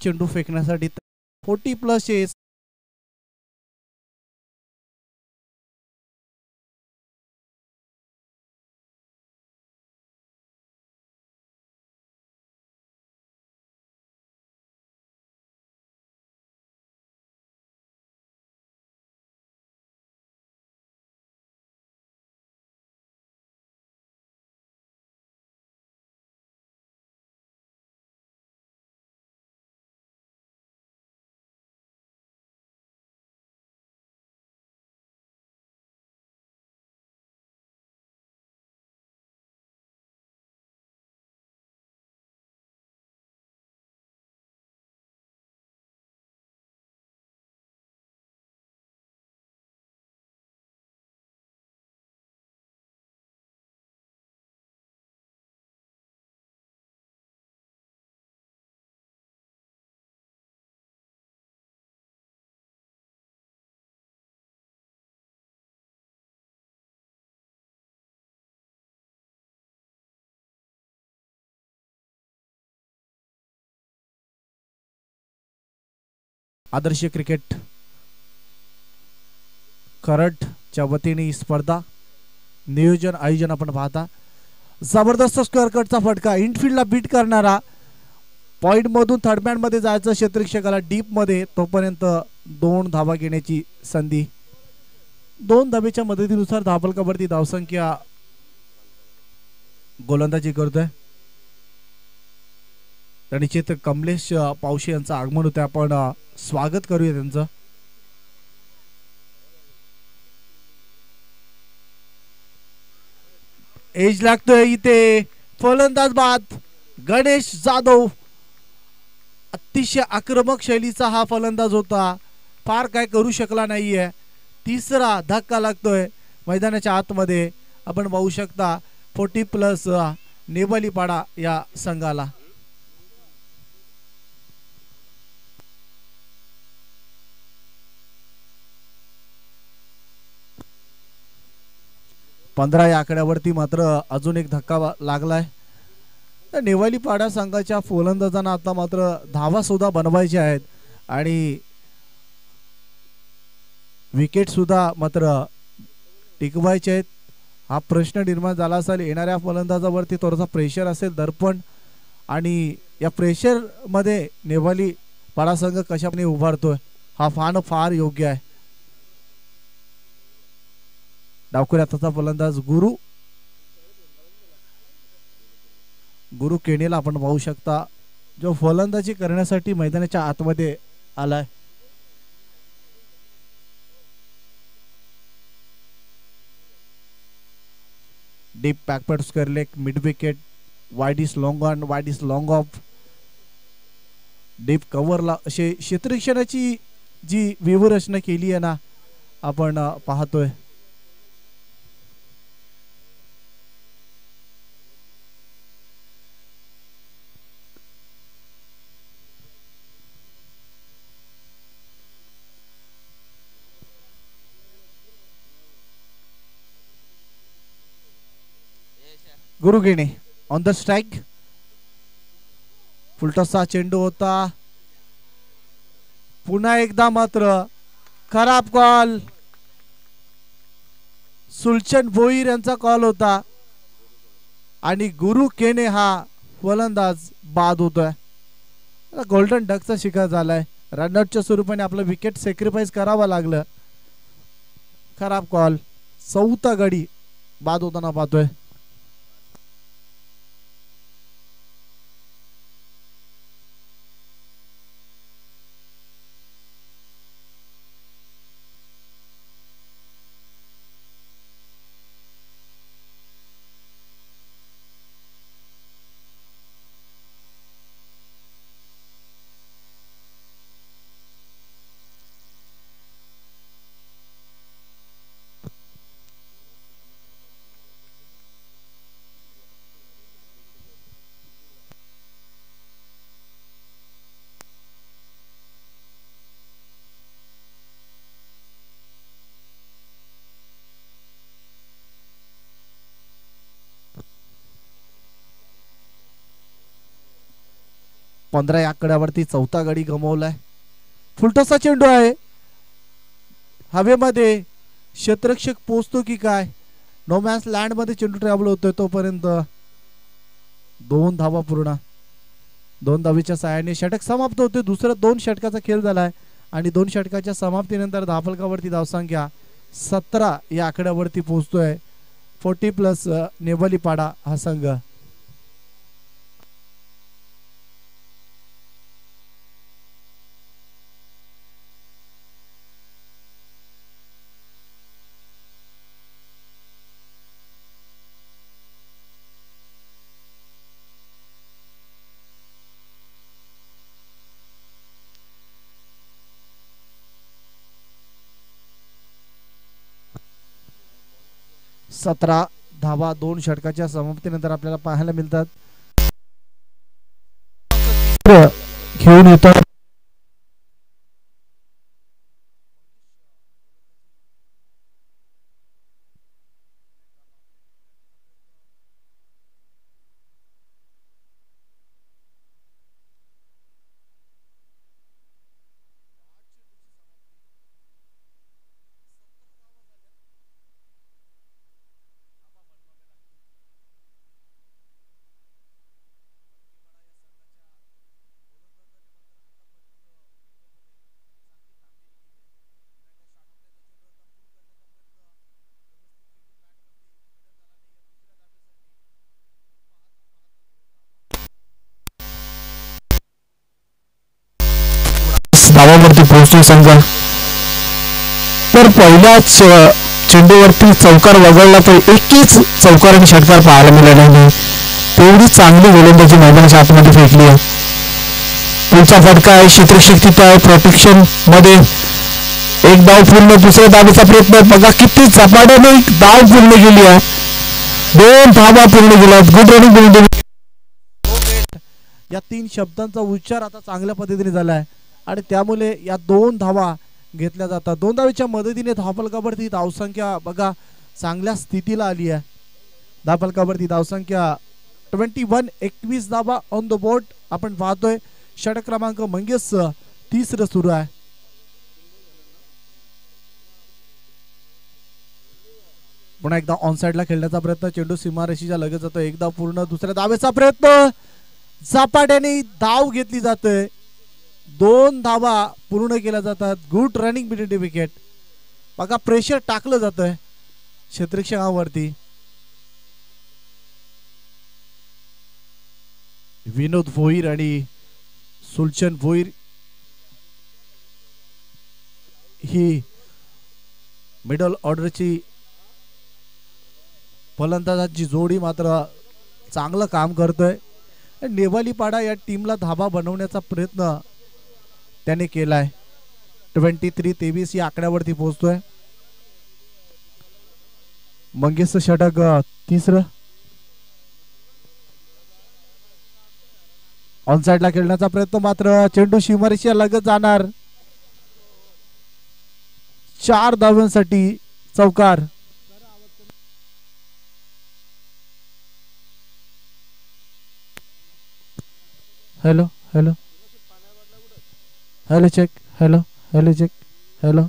चेंडू फेकण्यासाठी 40+ चेस. आदर्श क्रिकेट खरडच्या वतीने ही स्पर्धा नियोजन आयोजन आपण पाहता. जबरदस्त स्क्वेअर कटचा फटका इनफिल्डला बीट करणारा. पॉइंट मधून थर्डमॅन मध्ये जायचं क्षेत्ररक्षकाला डीप मध्ये, तोपर्यंत 2 धावा घेण्याची संधी. 2 धावेच्या मदतीनुसार धावफलकावरती धावसंख्या गोलंदाजी करतोय. निश्चित कमलेश पावशे यांचं आगमन होतं, आपण स्वागत करूया त्यांचं. एज लागतोय इथे. फलंदाज बाद गणेश जाधव. अतिशय आक्रमक शैलीचा हा फलंदाज होता, फार काय करू शकला नाहीये. तिसरा धक्का लागतोय मैदानाच्या आतमध्ये. आपण पाहू शकता 40+ नेवालीपाडा या संघाला. पंधरा या आकड्यावरती मात्र अजून एक धक्का लागलाय. नेवालीपाडा संघाच्या फलंदाजांना आता मात्र धावा सुद्धा बनवायच्या आहेत आणि विकेट सुद्धा मात्र टिकवायचे आहेत. हा प्रश्न निर्माण झाला असेल. येणाऱ्या फलंदाजावरती थोडासा प्रेशर असेल, दर्पण, आणि या प्रेशर मध्ये नेवालीपाडा संघ कशाने उभारतोय हा फार योग्य आहे. डावखुरी हाताचा फलंदाज गुरु केणेला आपण पाहू शकता, जो फलंदाजी करण्यासाठी मैदानाच्या आतमध्ये आलाय. Deep backward square leg mid wicket. Wide is long on, wide is long off. Deep कव्हरला असे क्षेत्ररक्षणाची जी व्यूहरचना केली आहे ना, आपण पाहतोय. गुरु केणे ऑन द स्ट्राइक. फुलटॉसचा चेंडू होता. पुन्हा एकदा मात्र खराब कॉल. सुलचन भोईर यांचा कॉल होता आणि गुरु केणे हा फलंदाज बाद होतोय. गोल्डन डकचा शिकार झालाय. रनआउटच्या स्वरूपाने आपलं विकेट सॅक्रिफाइस करावं लागलं. खराब कॉल. 4था गडी बाद होताना पाहतोय. 15 या आकड्यावरती चौथा गडी गमावलाय. फुलटॉसचा चेंडू आहे हवेमध्ये. क्षेत्ररक्षक पोहोचतो की काय. नो मॅन्स लँड मध्ये चेंडू ट्रॅव्हल होतोय तोपर्यंत 2 धावा पूर्ण. 2 धावेच्या साहाय्याने षटक समाप्त होते. दुसरा 2 षटकाचा खेळ झालाय आणि 2 षटकाच्या समाप्तीनंतर धावफलकावरती धावसंख्या 17 या आकड्यावरती पोहोचतोय 40+ नेवालीपाडा हा संघ. सतरा धावा 2 षटकाच्या समाप्तीनंतर आपल्याला पाहायला मिळतात. घेऊन येतात धावावरती पोहोचतो संघ. तर पहिल्याच चेंडूवरती चौकार वगळला तर एकच चौकार आणि षटकार पाहायला मिळाला नाही. तेवढी चांगली गोलंदाजी मैदानाच्या आतमध्ये फेकली आहे. पुढचा फटका आहे. क्षेत्ररक्षक तिथं आहे प्रोटेक्शन मध्ये. एक धाव पूर्ण. दुसऱ्या धावेचा प्रयत्न बघा किती झपाट्याने धाव पूर्ण केली आहे. 2 धावा पूर्ण केल्यात. Good running. या 3 शब्दांचा उच्चार आता चांगल्या पद्धतीने झाला आहे आणि त्यामुळे या 2 धावा घेतल्या जातात. 2 धावेच्या मदतीने धावफलकावरती धावसंख्या बघा चांगल्या स्थितीला आली आहे. धावफलकावरती धावसंख्या 21 धावा ऑन द बोर्ड आपण पाहतोय. षटक क्रमांक मंगेश 3 सुरू आहे. पुन्हा एकदा ऑन साइडला खेळण्याचा प्रयत्न. चेंडू सीमारेषेच्या लगत जातो. एक धाव पूर्ण. दुसऱ्या धावेचा प्रयत्न झपाट्याने धाव घेतली जाते. 2 धावा पूर्ण केल्या जातात. Good running between wicket. बघा प्रेशर टाकलं जातंय क्षेत्ररक्षकावरती. विनोद भोईर आणि सुलचन भोईर ही मिडल ऑर्डरची फलंदाजांची जोडी मात्र चांगलं काम करतोय. नेवालीपाडा या टीमला धाबा बनवण्याचा प्रयत्न त्याने केलाय. 23-23 या आकड्यावरती पोहोचतोय. मंगेश षटक 3. ऑन साइडला खेळण्याचा प्रयत्न मात्र चेंडू शिवमारीच्या लगत जाणार. 4 धावांसाठी चौकार. Hello hello hello check. Hello hello check. Hello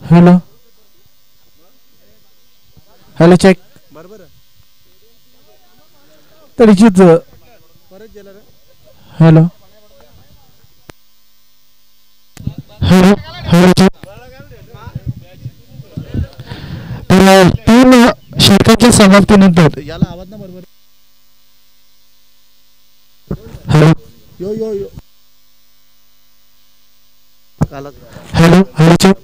hello hello check. बरोबर तरीचीच. Hello hello hello check. तर 3 षटकाच्या समाप्तीनंतर याला आवाज ना बरोबर. Hello yo yo yo hello hello check.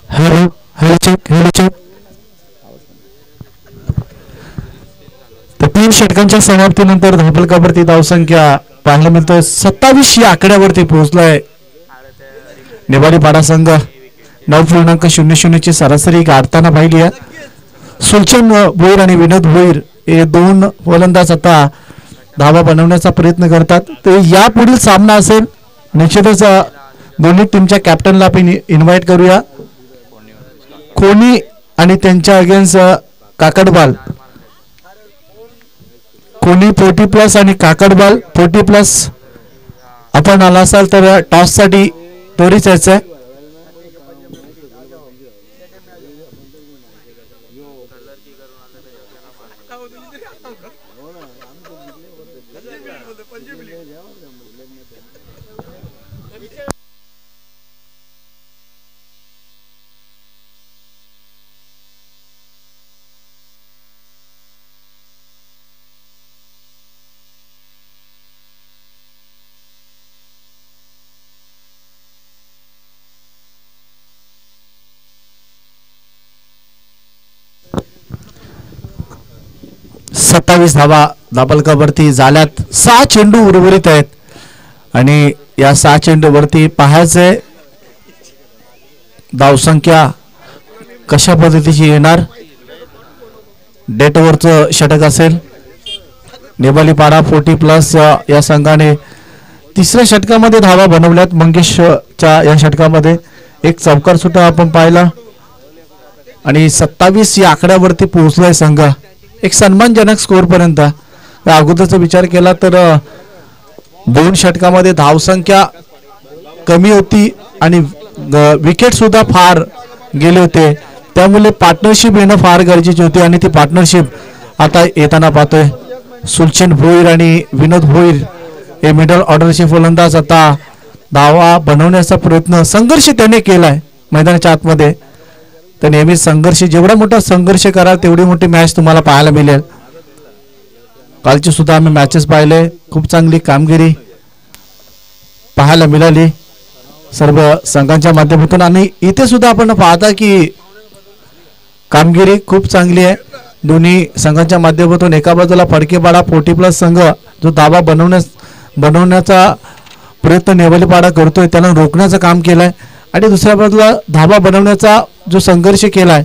Hello hello check. Hello check. तर 3 षटकांच्या समाप्तीनंतर धावफलकावरती धावसंख्या पाहायला मिळतोय 27 या आकड्यावरती पोहोचलाय नेवालीपाडा संघ. 9.00 ची सरासरी गाठताना पाहिली आहे. सुलचन भोईर आणि विनोद भोईर हे 2 फलंदाज आता धावा बनवण्याचा प्रयत्न करतात. ते या पुढील सामना असेल. निश्चितच दोन्ही टीमच्या कॅप्टनला आपण इन्व्हाइट करूया. कोणी आणि त्यांच्या अगेन्स्ट काकडवाल कोणी 40 प्लस आणि काकडबॉल 40 प्लस आपण आला असाल तर टॉस साठी त्वरित यायचं आहे. सत्तावीस धावा दाबलकावरती झाल्यात. 6 चेंडू उर्वरित आहेत आणि या 6 चेंडूवरती पाहायचंय धावसंख्या कशा पद्धतीची येणार. डेटवरचं षटक असेल. नेवालीपाडा 40 प्लस या संघाने तिसऱ्या षटकामध्ये धावा बनवल्यात. मंगेशच्या या षटकामध्ये एक चौकार सुद्धा आपण पाहिला आणि 27 या आकड्यावरती पोहोचलाय संघ एक सन्मानजनक स्कोर पर्यंत. अगोदरचा विचार केला तर 2 षटकामध्ये धावसंख्या कमी होती आणि विकेट सुद्धा फार गेले होते. त्यामुळे पार्टनरशिप येणं फार गरजेची होती आणि ती पार्टनरशिप आता येताना पाहतोय. सुलचन भोईर आणि विनोद भोईर हे मिडल ऑर्डरचे फलंदाज आता धावा बनवण्याचा प्रयत्न संघर्ष त्याने केलाय मैदानाच्या आतमध्ये. तर नेहमीच संघर्ष जेवढा मोठा संघर्ष कराल तेवढी मोठी मॅच तुम्हाला पाहायला मिळेल. कालची सुद्धा आम्ही मॅचेस पाहिले. खूप चांगली कामगिरी पाहायला मिळाली सर्व संघांच्या माध्यमातून आणि इथे सुद्धा आपण पाहता की कामगिरी खूप चांगली आहे दोन्ही संघांच्या माध्यमातून. एका बाजूला फडकेपाडा 40 प्लस संघ जो धावा बनवण्याचा प्रयत्न नेवालीपाडा करतोय त्याला रोखण्याचं काम केलंय आणि दुसऱ्या बाजूला धावा बनवण्याचा जो संघर्ष केलाय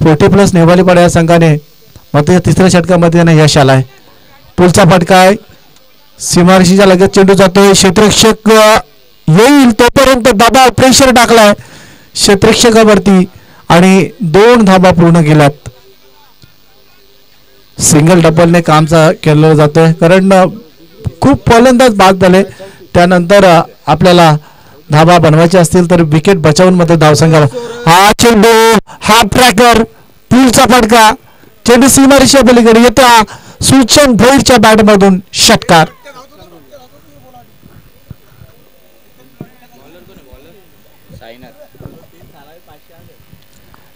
40 प्लस नेवालीपाडा या संघाने मात्र तिसऱ्या षटकामध्ये त्यांना यश आलाय. पुढचा फटका आहे सीमारेषेच्या लगेच चेंडू जातोय. क्षेत्ररक्षक येईल तोपर्यंत दबाव प्रेशर टाकलाय क्षेत्ररक्षकावरती आणि 2 धावा पूर्ण केल्यात. सिंगल डबलने काम केलं जातोय कारण खूप फलंदाज बाद झाले. त्यानंतर आपल्याला धावा बनवायचे असतील तर विकेट बचावून मध्ये धावसंघाला हा चेंडू हा ट्रॅकर पुलचा फटका चेंडू सीमारेषा पलीकडे येतो. सुलचन भोईरच्या बॅट मधून षटकार.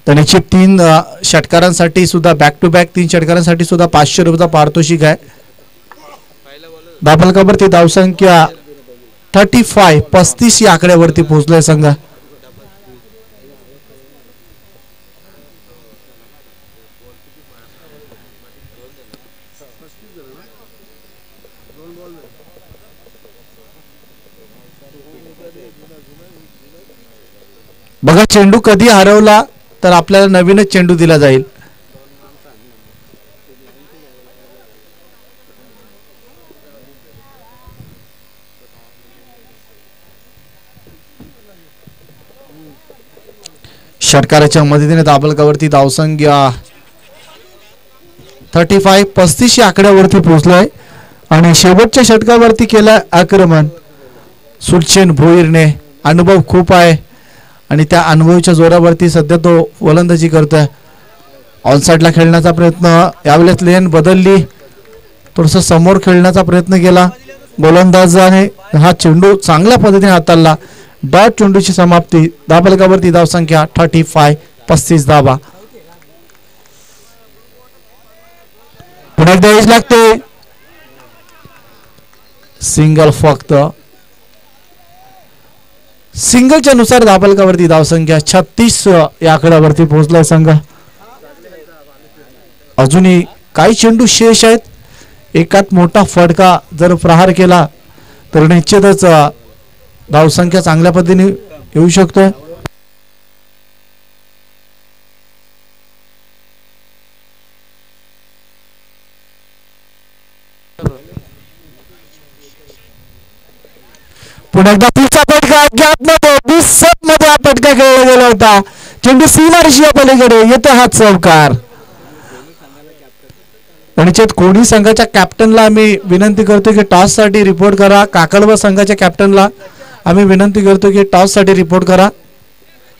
तर निश्चित 3 षटकारांसाठी सुद्धा बॅक टू बॅक 3 षटकारांसाठी सुद्धा 500 रुपयाचा पारितोषिक आहे. दाबलकावरती धावसंख्या 35 या आकड्यावरती पोहोचलाय संघ. बघा चेंडू कधी हरवला तर आपल्याला नवीनच चेंडू दिला जाईल. षटकाराच्या मदतीने दाबलकावरती धावसंख्या 35 या आकड्यावरती पोहोचलाय आणि शेवटच्या षटकावरती केलं आक्रमण सुलचन भोईरने. अनुभव खूप आहे आणि त्या अनुभवाच्या जोरावरती सध्या तो गोलंदाजी करतोय. ऑनसाइडला खेळण्याचा प्रयत्न यावेळेस लेन बदलली थोडस समोर खेळण्याचा प्रयत्न केला गोलंदाजाने. हा चेंडू चांगल्या पद्धतीने हाताळला. डॉट चेंडूची समाप्ती. दाबलकावरती धावसंख्या 35 धावा. पुन्हा एकदा एज लागते. सिंगल फक्त सिंगलच्या नुसार दाबलकावरती धावसंख्या 36 या आकड्यावरती पोहोचलाय संघ. अजूनही काही चेंडू शेष आहेत. एकात मोठा फटका जर प्रहार केला तर निश्चितच धावसंख्या चांगल्या पद्धतीने येऊ शकतोय. पुन्हा एकदा पुढचा फटका अज्ञात मध्ये 20 मध्ये हा फटका खेळला गेला होता. चेंडू सीमारेषेच्या पलीकडे येतो हा चौकार. निश्चित कोणी संघाच्या कॅप्टनला आम्ही विनंती करतो की टॉस साठी रिपोर्ट करा. काकडवा संघाच्या कॅप्टनला आम्ही विनंती करतो की टॉस साठी रिपोर्ट करा.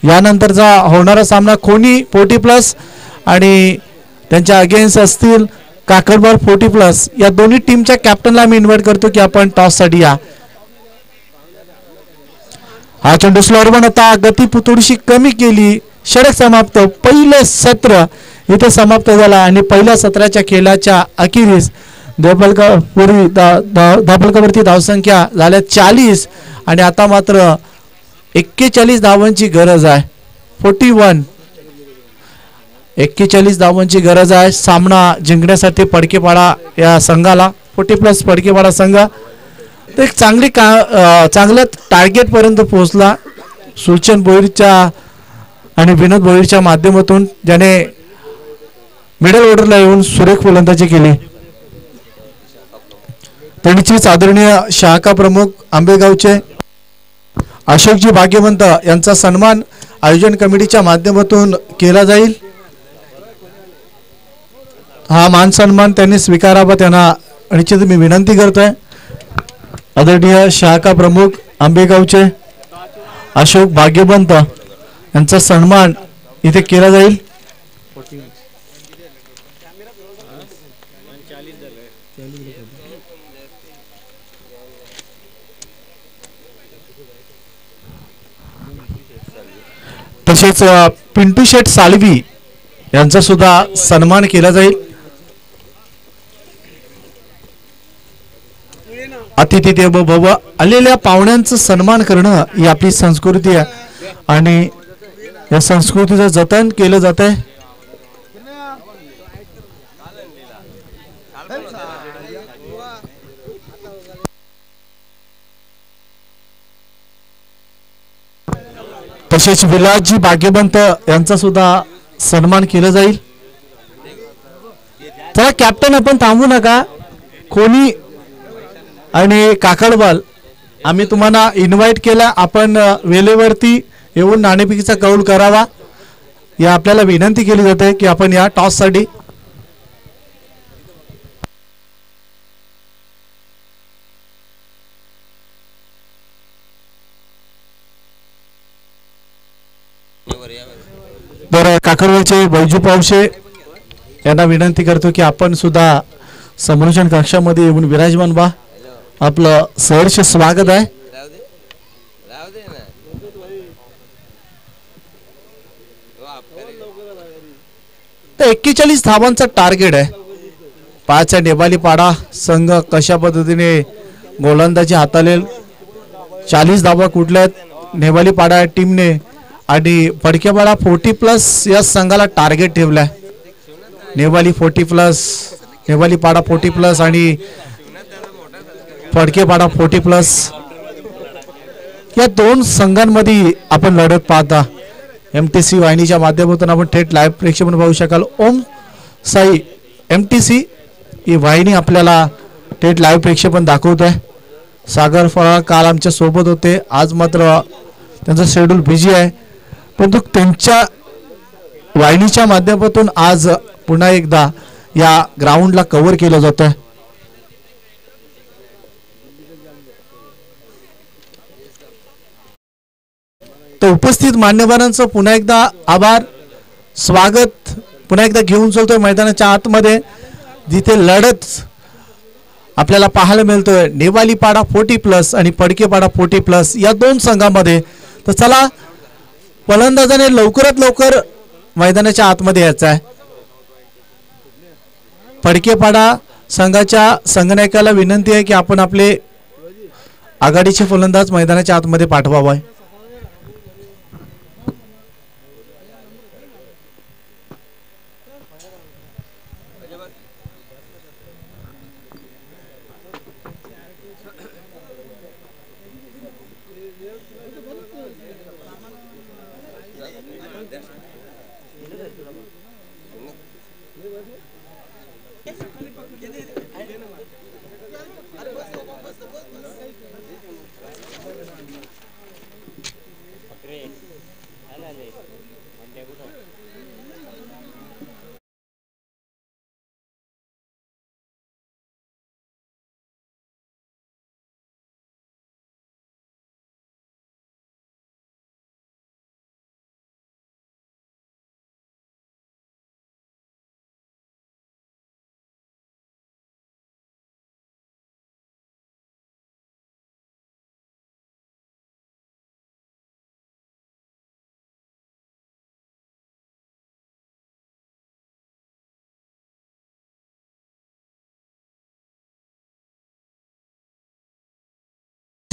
यानंतरचा होणारा सामना कोणी 40+ आणि त्यांच्या अगेन्स्ट असतील काकडवार 40+. या दोन्ही टीमच्या कॅप्टनला आम्ही इन्व्हाइट करतो की आपण टॉस साठी या. हा चेंडू स्लोअर बनवता गती थोडीशी कमी केली. षटक समाप्त. पहिले सत्र इथे समाप्त झाला आणि पहिल्या सत्राच्या खेळाच्या अखेरीस धावफलकावरती धावसंख्या झाल्या 40 आणि आता मात्र 41 धावांची गरज आहे. 41 धावांची गरज आहे सामना जिंकण्यासाठी. पडकेपाडा या संघाला 40+ पडकेपाडा संघ तर एक चांगल्या टार्गेट पर्यंत पोहोचला. सुलचन भोईरच्या आणि विनोद भोईरच्या माध्यमातून ज्याने मिडल ऑर्डरला येऊन सुरेख फलंदाजी केली. त्यांचीच आदरणीय शाखा प्रमुख आंबेगावचे अशोकजी भाग्यवंत यांचा सन्मान आयोजन कमिटीच्या माध्यमातून केला जाईल. हा मान सन्मान त्यांनी स्वीकारावा त्यांना निश्चित मी विनंती करतोय. आदरणीय शाखा प्रमुख आंबेगावचे अशोक भाग्यवंत यांचा सन्मान इथे केला जाईल. तसेच पिंटू शेठ साळवी यांचा सुद्धा सन्मान केला जाईल. अतिथी देवो भव. आलेल्या पाहुण्यांचं सन्मान करणं ही आपली संस्कृती आहे आणि या संस्कृतीचं जतन केलं जात आहे. तसेच विलासजी भाग्यवंत यांचा सुद्धा सन्मान केला जाईल. चला कॅप्टन आपण थांबू नका. कोणी आणि काकडवाल आम्ही तुम्हाला इन्व्हाइट केला. आपण वेळेवरती येऊन नाणेफेकीचा कौल करावा या आपल्याला विनंती केली जाते की आपण या टॉस साठी बरं. काकडवालचे बैजू पावशे यांना विनंती करतो की आपण सुद्धा समोरच्या कक्षामध्ये येऊन विराजमान व्हा. आपलं सहर्ष स्वागत आहे. तर 41 धावांचा टार्गेट आहे. 5 नेवालीपाडा संघ कशा पद्धतीने गोलंदाजी हाताळेल. 40 धावा कुठल्या नेवालीपाडा टीमने आणि पडकेपाडा 40+ या संघाला टार्गेट ठेवलाय. नेवाली 40+, नेवालीपाडा 40+ आणि पडकेपाडा 40+ या दोन संघांमध्ये आपण लढत पाहता. MTC वाहिनीच्या माध्यमातून आपण थेट लाईव्ह प्रेक्षेपण पाहू शकाल. ओम साई MTC ही वाहिनी आपल्याला थेट लाईव्ह प्रेक्षेपण दाखवत आहे. सागर फळा काल आमच्या सोबत होते. आज मात्र त्यांचं शेड्यूल बिझी आहे परंतु त्यांच्या वाहिनीच्या माध्यमातून आज पुन्हा एकदा या ग्राउंडला कव्हर केलं जात आहे. तर उपस्थित मान्यवरांचं पुन्हा एकदा आभार स्वागत. पुन्हा एकदा घेऊन चलतोय मैदानाच्या आतमध्ये जिथे लढत आपल्याला पाहायला मिळतोय. नेवालीपाडा 40+ आणि पडकेपाडा 40+ या दोन संघांमध्ये. तर चला फलंदाजाने लवकरात लवकर मैदानाच्या आतमध्ये यायचं आहे. पडकेपाडा संघाच्या संघनायकाला विनंती आहे की आपण आपले आघाडीचे फलंदाज मैदानाच्या आतमध्ये पाठवावा.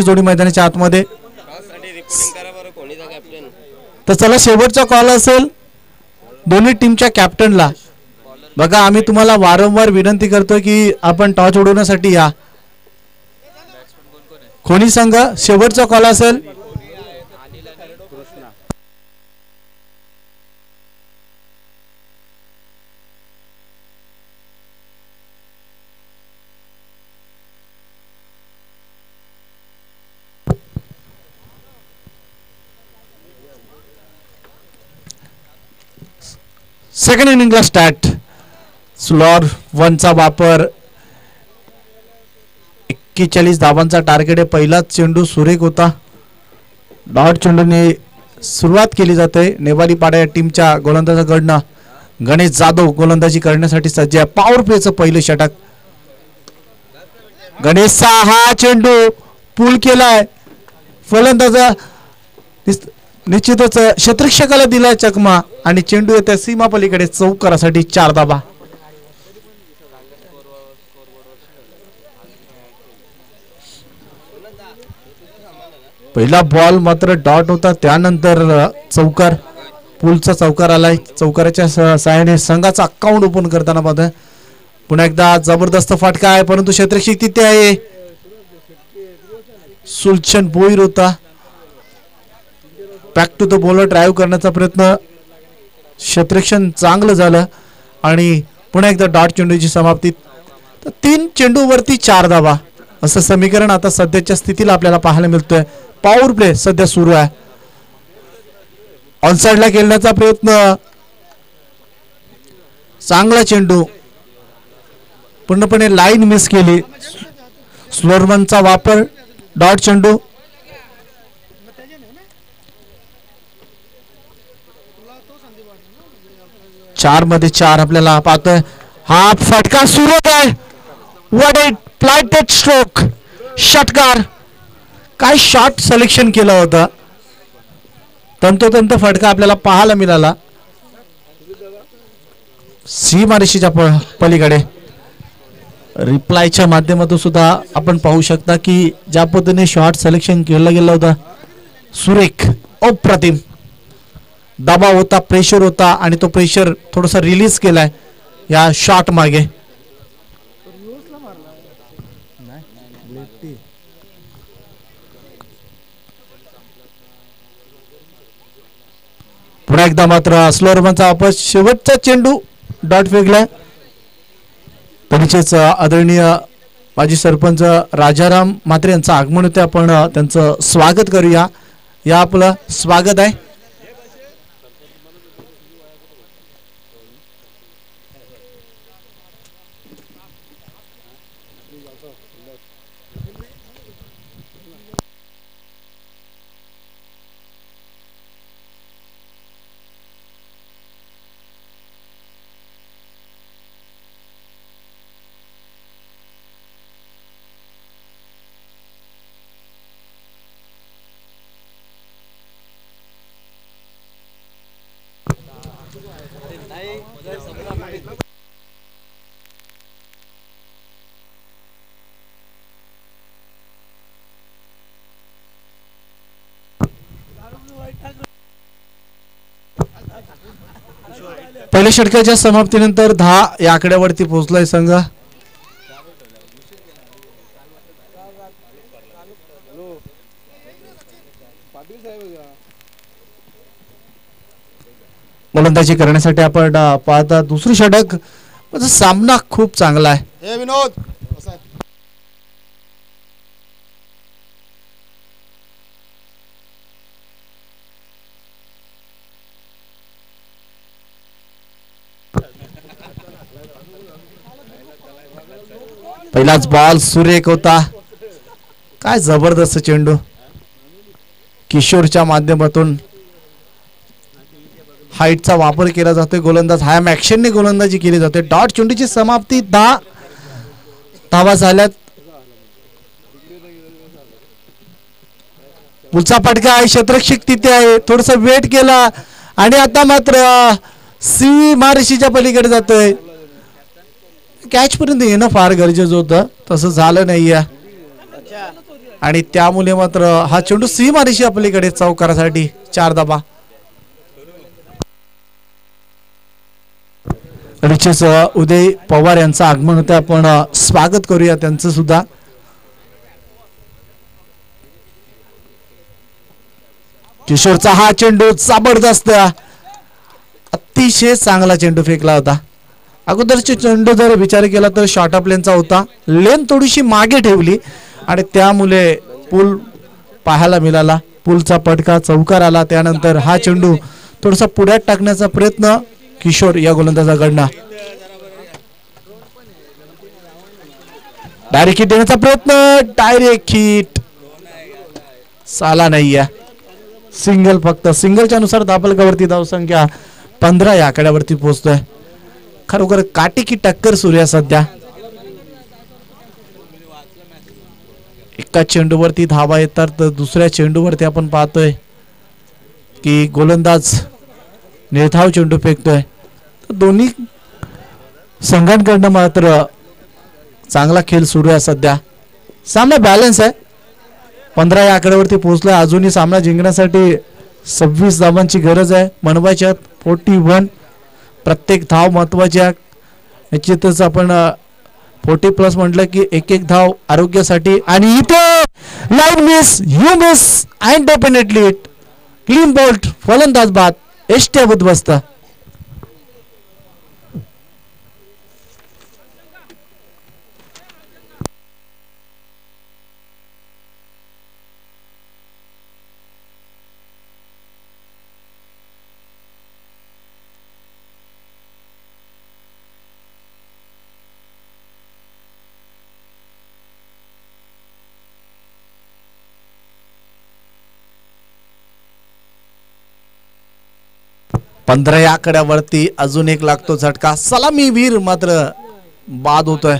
जोडी मैदानाच्या आतमध्ये. तर चला शेवटचा कॉल असेल दोन्ही टीमच्या कॅप्टनला. बघा आम्ही तुम्हाला वारंवार विनंती करतो की आपण टॉस उडवण्यासाठी या. कोणी संघ शेवटचा कॉल असेल. Second इनिंगला start. स्लॉर 1चा वापर. 41 धावांचा टार्गेट आहे. पहिलाच चेंडू सुरेख होता. डॉट चेंडूने सुरुवात केली जाते. नेवारी पाडा या टीमच्या गोलंदाजाकडनं गणेश जाधव गोलंदाजी करण्यासाठी सज्ज आहे. पॉवर प्लेचं पहिलं षटक. गणेशचा हा चेंडू पूल केलाय. फलंदाजा निश्चितच क्षेत्ररक्षकाला दिलाय चकमा आणि चेंडू येत्या सीमा पलीकडे चौकारासाठी 4 धावा. पहिला बॉल मात्र डॉट होता. त्यानंतर चौकार पुलचा चौकार आलाय. चौकाराच्या सहाय्याने संघाचा अकाउंट ओपन करताना पाहतोय. पुन्हा एकदा जबरदस्त फटका आहे परंतु क्षेत्ररक्षक तिथे आहे. सुलक्षण बोईर होता. Back to the bowler drive करण्याचा प्रयत्न. क्षेत्ररक्षण चांगलं झालं आणि पुन्हा एकदा डॉट चेंडूची समाप्ती. 3 चेंडूवरती 4 धावा असं समीकरण आता सध्याच्या स्थितीला आपल्याला पाहायला मिळतोय. पॉवर प्ले सध्या सुरू आहे. ऑनसाइडला खेळण्याचा प्रयत्न. चांगला चेंडू पूर्णपणे लाईन मिस केली. स्लोअरमनचा वापर. डॉट चेंडू. चार मध्ये 4 आपल्याला पाहतोय. हा फटका सुरू आहे. What it flighted stroke. षटकार. काय शॉट सिलेक्शन केलं होतं. तंतोतंत फटका आपल्याला पाहायला मिळाला. सीमारेषेच्या पलीकडे. रिप्लायच्या माध्यमातून सुद्धा आपण पाहू शकता की ज्या पद्धतीने शॉट सिलेक्शन केलं गेलं होतं सुरेख अप्रतिम. दबाव होता, प्रेशर होता आणि तो प्रेशर थोडासा रिलीज केलाय या शॉट मागे. पुन्हा एकदा मात्र स्लोअरमनचा वापर. शेवटचा चेंडू डॉट फेकलाय. तरीचेच आदरणीय माजी सरपंच राजाराम म्हात्रे यांचं आगमन होते. आपण त्यांचं स्वागत करूया. या आपलं स्वागत आहे. पहिल्या षटकाच्या समाप्तीनंतर 10 या आकड्यावरती पोहोचलाय संघ. गोलंदाजी करण्यासाठी आपण पाहता दुसरी षटक. सामना खूप चांगला आहे. विनोद पहिलाच बॉल सुरेख होता. काय जबरदस्त चेंडू. किशोरच्या माध्यमातून हाईटचा वापर केला जातोय. गोलंदाज हायम ऍक्शनने गोलंदाजी केली जाते. डॉट चेंडूची समाप्ती. 10 धावा झाल्यात. पुढचा फटका आहे. क्षेत्ररक्षक तिथे आहे. थोडस वेट केला आणि आता मात्र सीमारेषेच्या पलीकडे जातोय. कॅच पर्यंत येणं फार गरजेचं होतं. तसं झालं नाहीये. आणि त्यामुळे मात्र हा चेंडू सीमारेषी आपल्याकडे चौकारासाठी 4 धावा. रिचेस उदय पवार यांचं आगमन होतं, आपण स्वागत करूया त्यांचं सुद्धा. किशोरचा हा चेंडू जबरदस्त, अतिशय चांगला चेंडू फेकला होता. अगोदरचे चेंडू जर विचार केला तर शॉर्ट ऑफ लेनचा होता, लेन थोडीशी मागे ठेवली आणि त्यामुळे पूल पाहायला मिळाला. पूलचा पटका चौकार आला. त्यानंतर हा चेंडू थोडासा पुढ्यात टाकण्याचा प्रयत्न किशोर या गोलंदाजाकडनं. डायरेक्ट हिट देण्याचा प्रयत्न, डायरेक्ट हिट साला नाहीये. सिंगल, फक्त सिंगलच्या नुसार दाबलकावरती धावसंख्या 15 या आकड्यावरती पोहोचतोय. खरोखर काटेकी टक्कर सुरू आहे सध्या. एका चेंडूवरती धावा येतात तर दुसऱ्या चेंडूवरती आपण पाहतोय की गोलंदाज निर्धाव चेंडू फेकतोय. तर दोन्ही संघांकडनं मात्र चांगला खेळ सुरू आहे सध्या. सामना बॅलन्स आहे, 15 या आकड्यावरती पोहोचलाय. अजूनही सामना जिंकण्यासाठी 26 धावांची गरज आहे. मनवायच्यात 41, प्रत्येक धाव महत्वाची आहे. निश्चितच आपण 40+ म्हटलं की एक धाव आरोग्यासाठी. आणि इथे line miss, you miss and definitely it, clean bolt, फलंदाज बाद, एष्टे बुद्ध. 15 या आकड्यावरती अजून एक लागतो झटका. सलामी वीर मात्र बाद होतोय.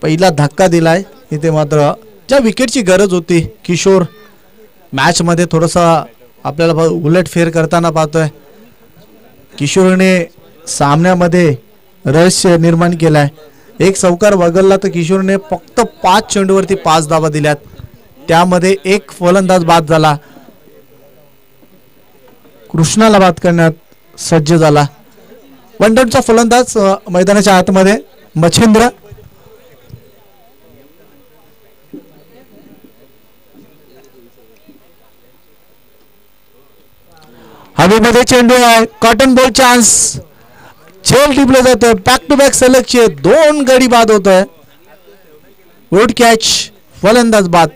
पहिला धक्का दिलाय इथे. मात्र ज्या विकेटची गरज होती, किशोर मॅच मध्ये थोडासा आपल्याला उलटफेर करताना पाहतोय. किशोरने सामन्यामध्ये रहस्य निर्माण केलाय. एक चौकार वगळला तर किशोरने फक्त 5 चेंडूवरती 5 धावा दिल्यात. त्यामध्ये एक फलंदाज बाद झाला. कृष्णाला बाद करण्यात सज्ज झाला. वन डाऊनचा फलंदाज मैदानाच्या आतमध्ये मच्छिंद्र. हवेमध्ये चेंडू आहे, कॉटन बॉल चान्स, झेल टिपलं जातं. बॅक टू बॅक सलगचे 2 गडी बाद होत आहे. गुड कॅच, फलंदाज बाद.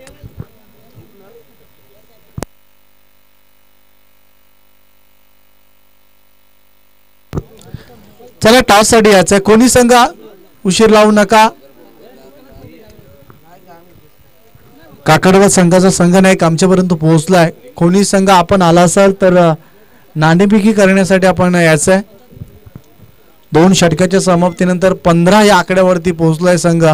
चला टॉस साठी यायचं. कोणी संघ उशीर लावू नका. काकडवा संघाचा संघ नायक आमच्यापर्यंत पोहोचलाय. कोणी संघ आपण आला असाल तर नाणेफेकी करण्यासाठी आपण यायचंय. 2 षटकाच्या समाप्तीनंतर 15 या आकड्यावरती पोहोचलाय संघ.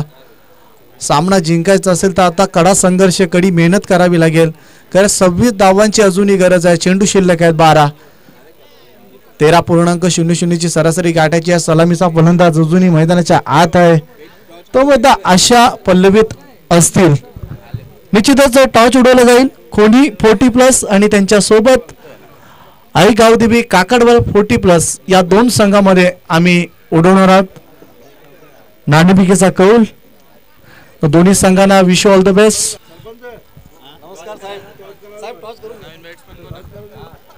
सामना जिंकायचा असेल तर आता कडा संघर्ष, कडी मेहनत करावी लागेल. कारण 26 धावांची अजूनही गरज आहे. चेंडू शिल्लक आहेत 12. 13.00 ची सरासरी गाठायची. सलामीचा फलंदाज अजूनही मैदानाच्या आत आहे. तो मुद्दा अशा पल्लवीत असतील. निश्चितच टॉस उडवला जाईल. कोणी 40+ आणि त्यांच्या सोबत आई गावदेवी काकडवर 40+ या 2 संघामध्ये आम्ही उडवणार आहोत. नाणेफेकीचा कौल. दोन्ही संघांना wish all the best.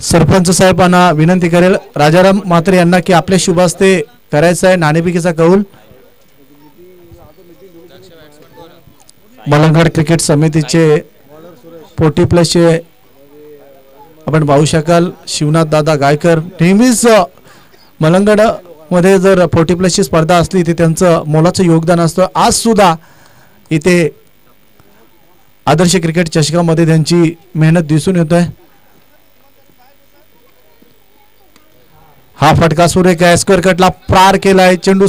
Sarpanch साहेबांना विनंती करेल राजाराम म्हात्रे यांना की आपल्या शुभ हस्ते करायचं आहे नाणेफेकीचा कौल. मलंगड क्रिकेट समितीचे 40+ चे आपण पाहू शकाल शिवनाथ दादा गायकर. नेहमीच मलंगड मध्ये जर 40+ ची स्पर्धा असली तर त्यांचं मोलाचं योगदान असतं. आज सुद्धा इथे आदर्श क्रिकेट चषकामध्ये त्यांची मेहनत दिसून येतोय. हा फटका सुरेख आहे. स्क्वेअर कटला पार केलाय. चेंडू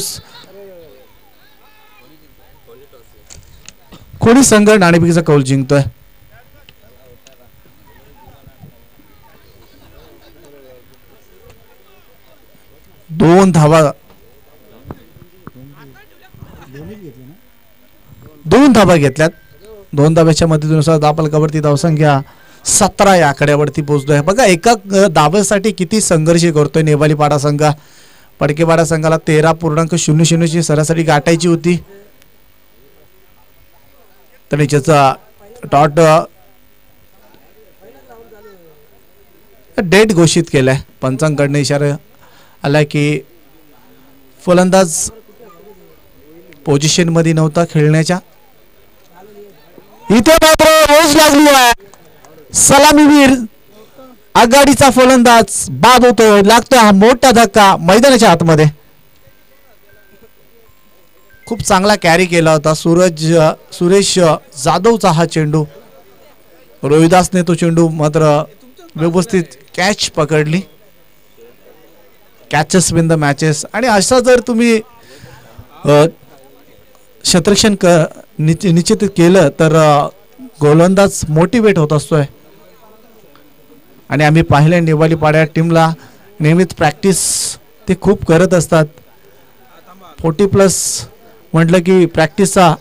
कोणी संघ नाणेफेकीचा कौल जिंकतोय. दोन धावा घेतल्यात. 2 धाब्याच्या मदतीनुसार धापलकावरती धावसंख्या 17 या आकड्यावरती पोहोचतोय. बघा एका धावेसाठी किती संघर्ष करतोय नेवालीपाडा संघ. पडकेपाडा संघाला 13.00 ची सरासरी गाठायची होती. तर त्याचा डॉट डेट घोषित केलाय. पंचांकडनं इशारा आला की फलंदाज पोझिशन मध्ये नव्हता खेळण्याच्या. इथे मात्र रोज लागली आहे. सलामीवीर आघाडीचा फलंदाज बाद होतोय. लागतोय हा मोठा धक्का मैदानाच्या आतमध्ये. खूप चांगला कॅरी केला होता सुरेश जाधवचा हा चेंडू. रोहिदासने तो चेंडू मात्र व्यवस्थित कॅच पकडली. Catches win the matches. आणि असा जर तुम्ही क्षेत्ररक्षण निश्चित केलं तर गोलंदाज मोटिवेट होत असतोय. आणि आम्ही पाहिलं नेवालीपाड्या टीमला नेहमीच प्रॅक्टिस ते खूप करत असतात. 40+ म्हटलं की प्रॅक्टिसचा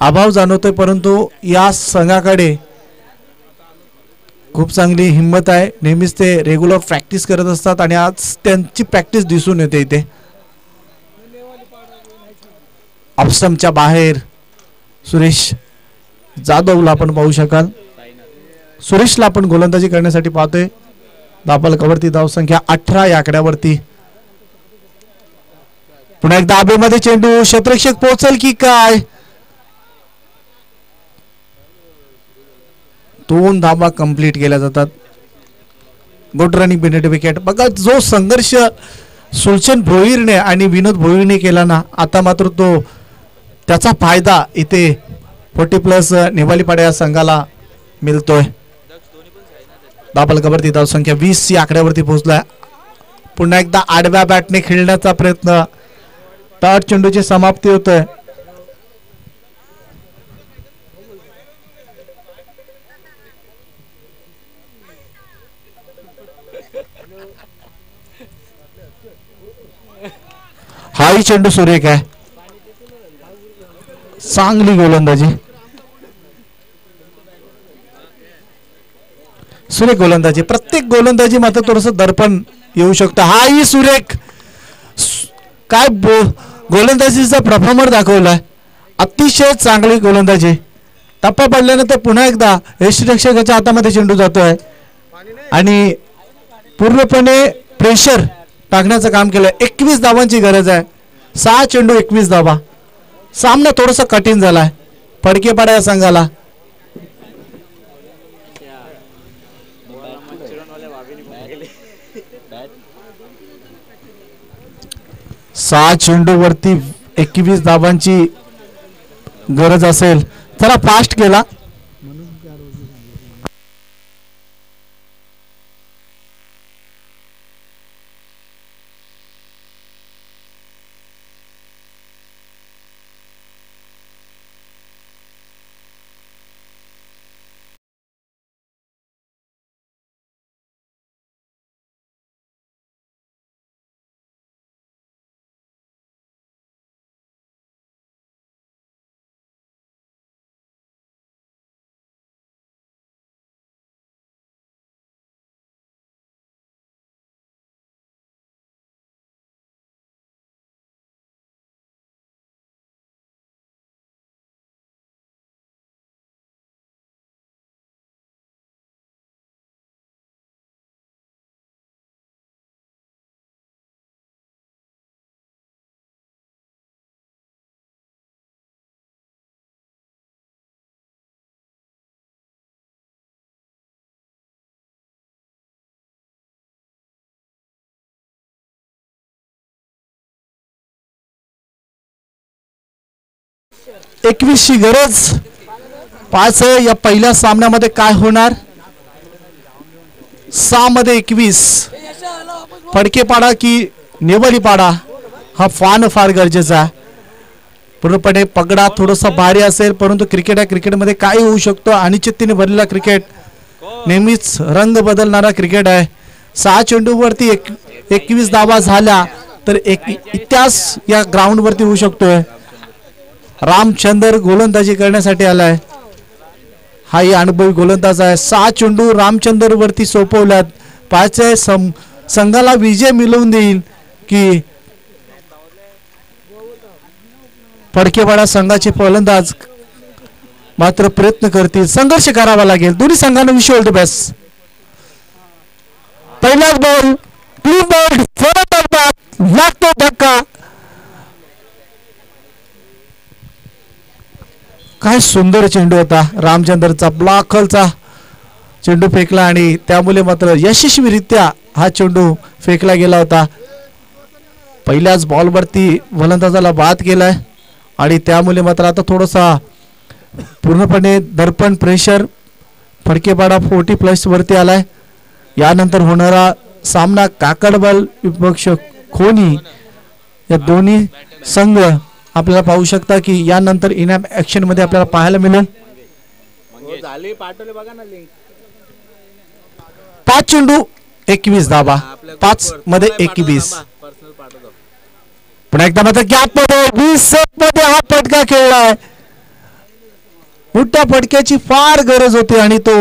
अभाव जाणवतोय, परंतु या संघाकडे खूप चांगली हिंमत आहे. नेहमीच ते रेग्युलर प्रॅक्टिस करत असतात आणि आज त्यांची प्रॅक्टिस दिसून येते. इथे ऑफस्टंपच्या बाहेर सुरेश जाधवला आपण पाहू शकाल. सुरेशला आपण गोलंदाजी करण्यासाठी पाहतोय. धापलकावरती धावसंख्या 18 या आकड्यावरती. पुन्हा एकदा आबेमध्ये चेंडू. क्षेत्ररक्षक पोहोचल की काय. 2 धाबा कंप्लीट केल्या जातात. Good running penalty wicket. बघा जो संघर्ष सुलचन भोईरने आणि विनोद भोईरने केला ना, आता मात्र तो त्याचा फायदा इथे 40+ नेवालीपाडा या संघाला मिळतोय. धापलकावरती धावसंख्या 20 या आकड्यावरती पोहोचलाय. पुन्हा एकदा आडव्या बॅटने खेळण्याचा प्रयत्न. टॉट चेंडूची समाप्ती होतोय. हाही चेंडू सुरेख आहे. चांगली गोलंदाजी. सुरेख गोलंदाजी. प्रत्येक गोलंदाजी मात्र थोडस दर्पण येऊ शकतं. हाही सुरेख. काय गोलंदाजीचा परफॉर्मर दाखवलाय. अतिशय चांगली गोलंदाजी. टप्पा पडल्यानंतर पुन्हा एकदा यष्टिरक्षकाच्या हातामध्ये चेंडू जातोय आणि पूर्णपणे प्रेशर टाकण्याचं काम केलंय. 21 धावांची गरज आहे. 6 चेंडू 21 धावा. सामना थोडासा कठीण झालाय पडकेपाडा या संघाला. सहा चेंडूवरती 21 धावांची गरज असेल. जरा फास्ट केला. ची गरज. 5 या पहिल्या सामन्यामध्ये काय होणार. 6 मध्ये 21. पडकेपाडा की नेवालीपाडा हा फार गरजेचा आहे. पूर्णपणे पगडा थोडासा भारी असेल, परंतु क्रिकेट आहे. क्रिकेटमध्ये काय होऊ शकतो. अनिश्चिततेने भरलेला क्रिकेट. नेहमीच रंग बदलणारा क्रिकेट आहे. 6 चेंडूवरती 21 धावा झाल्या तर एक इतिहास या ग्राउंड वरती होऊ शकतोय. रामचंद्र गोलंदाजी करण्यासाठी आलाय. हाही अनुभवी गोलंदाज आहे. 6 चेंडू रामचंद्र वरती सोपवल्यात. पाहायचंय संघाला विजय मिळवून देईल की फडकेवाडा संघाचे फलंदाज मात्र प्रयत्न करतील. संघर्ष करावा लागेल दोन्ही संघांना. Wish all the best. पहिलाच बॉल क्लीन बॉल लागतो धक्का. काय सुंदर चेंडू होता. रामचंद्रचा ब्लॉकलचा चेंडू फेकला आणि त्यामुळे मात्र यशस्वीरित्या हा चेंडू फेकला गेला होता. पहिल्याच बॉलवरती फलंदाजाला बाद केलाय आणि त्यामुळे मात्र आता थोडासा पूर्णपणे दर्पण प्रेशर फडकेपाडा 40+ वरती आलाय. यानंतर होणारा सामना काकडबल विपक्ष खोनी या दोन्ही संघ आपल्याला पाहू शकता की यानंतर इनाम ऍक्शन मध्ये आपल्याला पाहायला मिळेल. 5 चेंडू 21 धाबा. 5 मध्ये 21. पुन्हा एकदा मात्र गॅप मध्ये 20 मध्ये हा फटका खेळलाय. मोठ्या फटक्याची फार गरज होती आणि तो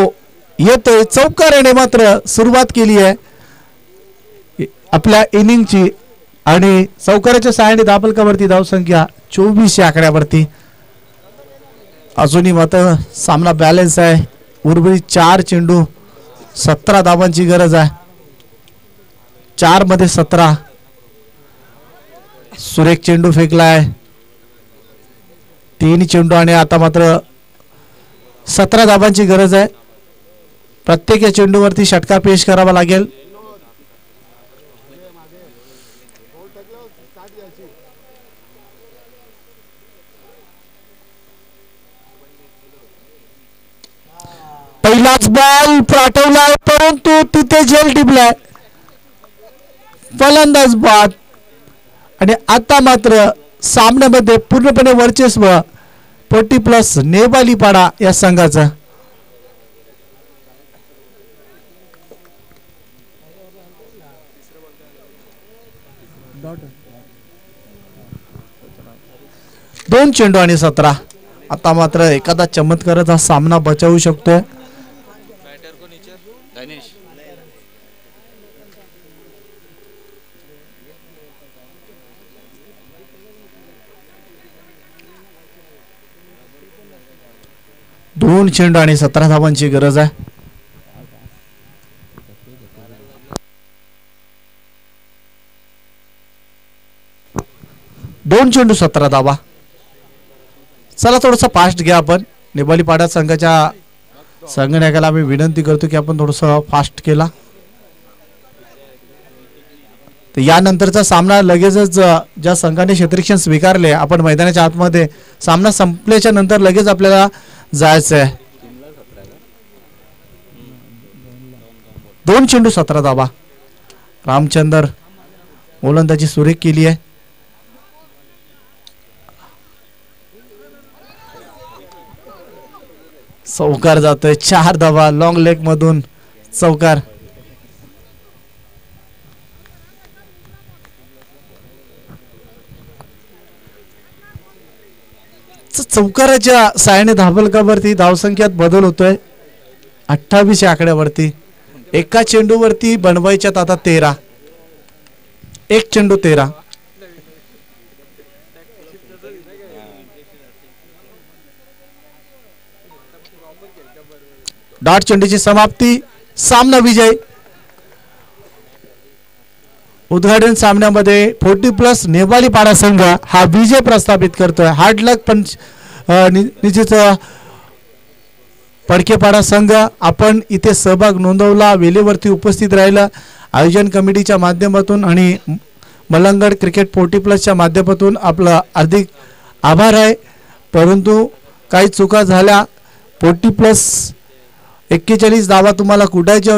येतोय. चौकाराने मात्र सुरुवात केली आहे आपल्या इनिंगची आणि चौकाराच्या सहाय्याने दाबलकावरती धावसंख्या 24 या आकड्यावरती. अजूनही मात्र सामना बॅलन्स आहे. उर्वरित 4 चेंडू 17 धावांची गरज आहे. 4 मध्ये 17. सुरेख चेंडू फेकलाय. 3 चेंडू आणि आता मात्र 17 धावांची गरज आहे. प्रत्येक या चेंडूवरती षटकार पेश करावा लागेल. पहिलाच बॉल पाठवलाय परंतु तिथे झेल टिपलाय. फलंदाज बाद आणि आता मात्र सामन्यामध्ये पूर्णपणे वर्चस्व 40+ नेवालीपाडा या संघाचा. दोन चेंडू आणि 17. आता मात्र एखादा चमत्काराचा सामना बचावू शकतोय. दोन चेंडू आणि 17 धावांची गरज आहे. दोन चेंडू 17 धावा. चला थोडंसं फास्ट घ्या आपण. नेवालीपाडा संघाच्या संघनायकाला आम्ही विनंती करतो की आपण थोडंसं फास्ट केला तर यानंतरचा सामना लगेचच ज्या संघाने क्षेत्ररक्षण स्वीकारले आपण मैदानाच्या आतमध्ये सामना संपल्याच्या नंतर लगेच आपल्याला जायचं आहे. 2 चेंडू 17 धावा. रामचंद्र गोलंदाजी सुरेख केली आहे. चौकार जातोय. 4 धावा लॉंग लेग मधून चौकार. चौकाराच्या साहाय्याने धाबलकावरती धावसंख्यात बदल होतोय. 28 या आकड्यावरती. एका चेंडूवरती बनवायच्यात आता 13. एक चेंडू 13. डॉट चेंडूची समाप्ती. सामना विजय. उद्घाटन सामन्यामध्ये 40+ नेवालीपाडा संघ हा विजय प्रस्थापित करतोय. हार्ड लक पण निश्चित फडकेपाडा संघ आपण इथे सहभाग नोंदवला. वेळेवरती उपस्थित राहिला. आयोजन कमिटीच्या माध्यमातून आणि मलंगड क्रिकेट 40+च्या माध्यमातून आपला हार्दिक आभार आहे. परंतु काही चुका झाल्या. 40+ 41 धावा तुम्हाला कुठायच्या